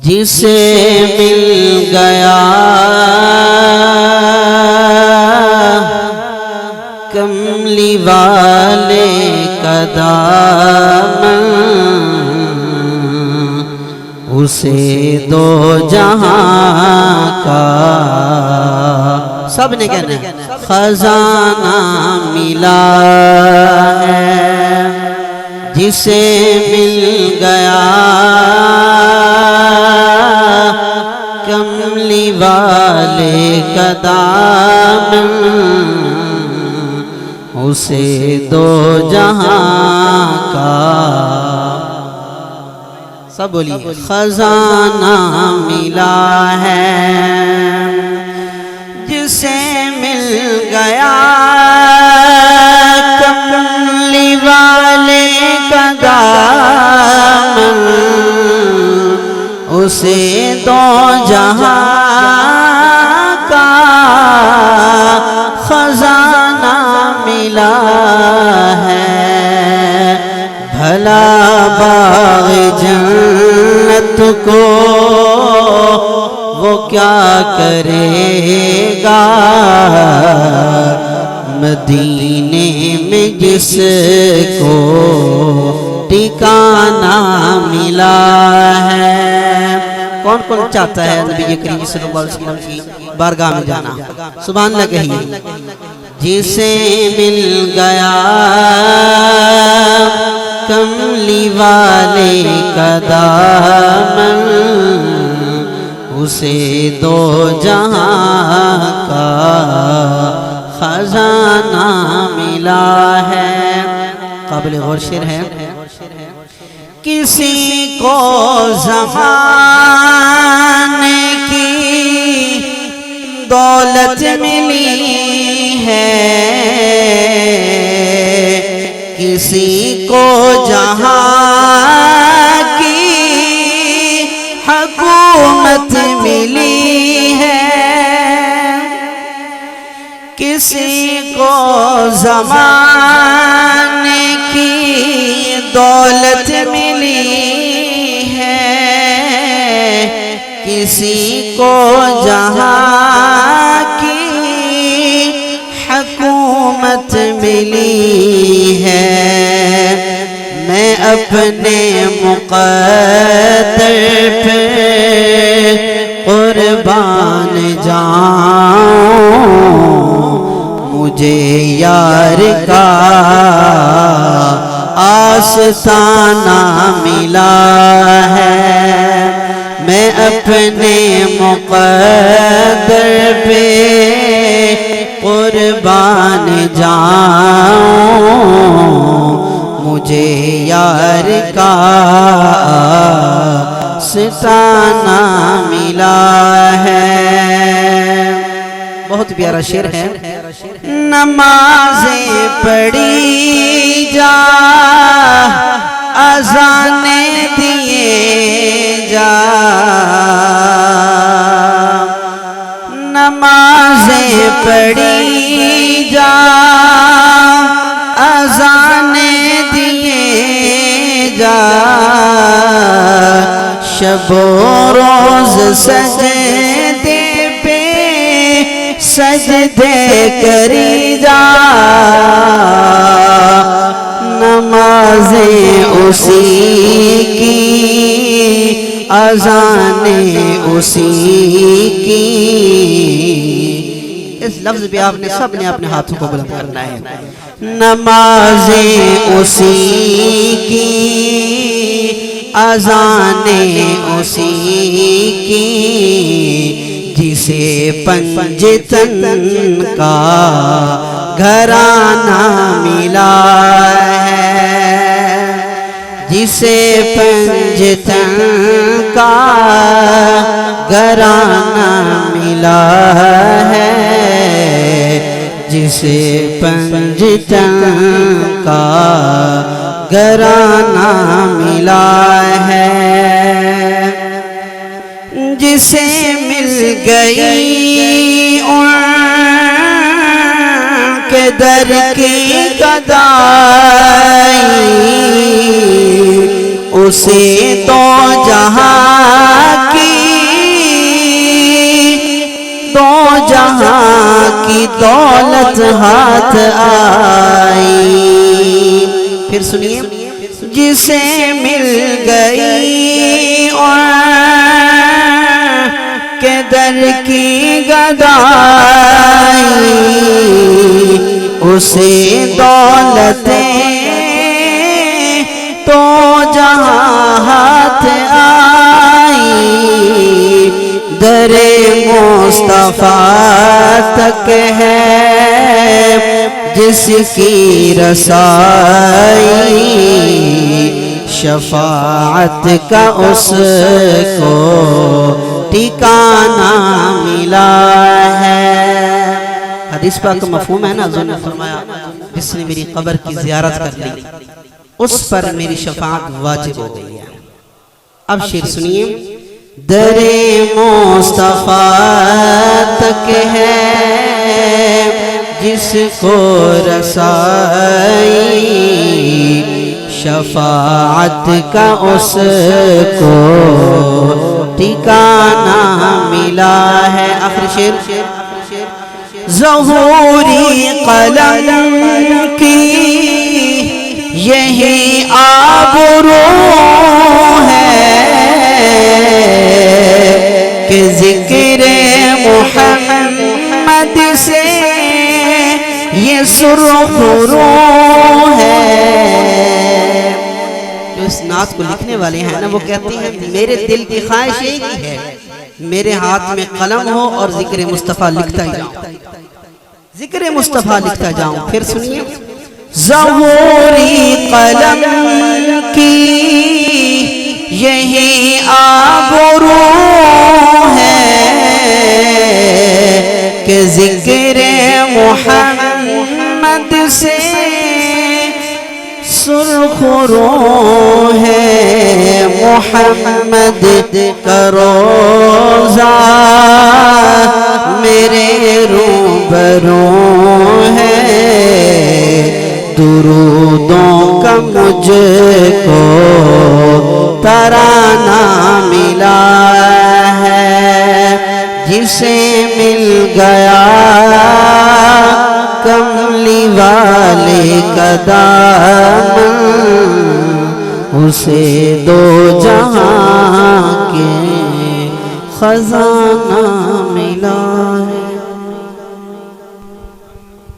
جسے مل گیا کملی والے کا دامن، اسے دو جہاں کا سب نے کہنا ہے خزانہ ملا ہے۔ جسے مل گیا کملی والے کا دامن، اسے دو جہاں کا سب بولیے خزانہ ملا ہے۔ جسے مل گیا کملی والے کا دامن، اسے دو جہاں کا خزانہ ملا ہے۔ بھلا باغ جنت کو وہ کیا کرے گا، مدینے میں جس کو ٹھکانہ ملا ہے۔ کون کون چاہتا ہے نبی کریم صلی اللہ علیہ وسلم کی بارگاہ میں جانا؟ سبحان اللہ کہیے۔ جسے مل گیا کملی والے کا دامن، اسے دو جہاں کا خزانہ ملا ہے۔ قابل غور شعر ہے۔ کسی کو زمانے کی دولت ملی ہے، کسی کو جہاں کی حکومت ملی ہے، کسی کو زمانے کی دولت ملی ہے، کسی کو جہاں کی حکومت ملی ہے۔ میں اپنے مقدر پہ قربان جاؤں، مجھے یار کا آستانہ ملا ہے۔ میں اپنے مقدر پہ قربان جاؤں، مجھے یار کا آستانہ ملا ہے۔ بہت پیارا شعر ہے۔ نمازیں پڑھی جا، اذانیں دیے جا، نمازیں پڑھی جا، اذانیں دیے جا، شب و روز سجدے پہ سجدے کری جا، نمازیں اسی کی، اذانیں اسی کی۔ اس لفظ پہ آپ نے سب نے اپنے ہاتھوں کو بلند کرنا ہے۔ نمازیں اسی کی، اذانیں اسی کی، جسے پنجتن کا گھرانہ ملا ہے، جسے پنجتن کا گھرانہ ملا ہے، جسے پنجتن کا گھرانہ ملا ہے، جسے مل گئی ان کے در کی گدائی، اسے تو جہاں کی دولت ہاتھ آئی. پھر سنیے. جسے مل گئی ان کے در کی گدائی اسے دولتیں تو جہاں ہاتھ آئی. در مصطفیٰ تک ہے جس کی رسائی شفاعت کا اس کو ٹھکانہ ملا ہے. حدیث پاک کا مفہوم ہے نا. حضور نے فرمایا جس نے میری قبر کی زیارت کر لی اس پر میری شفاعت واجب ہو گئی ہے. اب شعر سنیے. در مصطفیٰ تک ہے جس کو رسائی شفاعت کا اس کو ٹھکانہ ملا ہے. آخری شعر. ظہوری قلم کی یہی آبرو ہے کہ ذکر محمد سے یہ سرخ رو ہے. جو اس نعت کو لکھنے والے ہیں نا وہ کہتے ہیں میرے دل کی خواہش ایک ہی ہے میرے ہاتھ میں قلم ہو اور ذکر مصطفیٰ لکھتا ہی جاؤں. ذکر مصطفیٰ لکھتا جاؤں. پھر سنیے. ظہوری قلم کی یہی آبرو ہے کہ ذکر محمد سے سرخ رو ہے. محمد کا روضہ میرے روبرو ہے. درودوں کا مجھ کو ترانہ ملا ہے. جسے مل گیا کملی والے کا دامن اسے دو جہاں کے خزانہ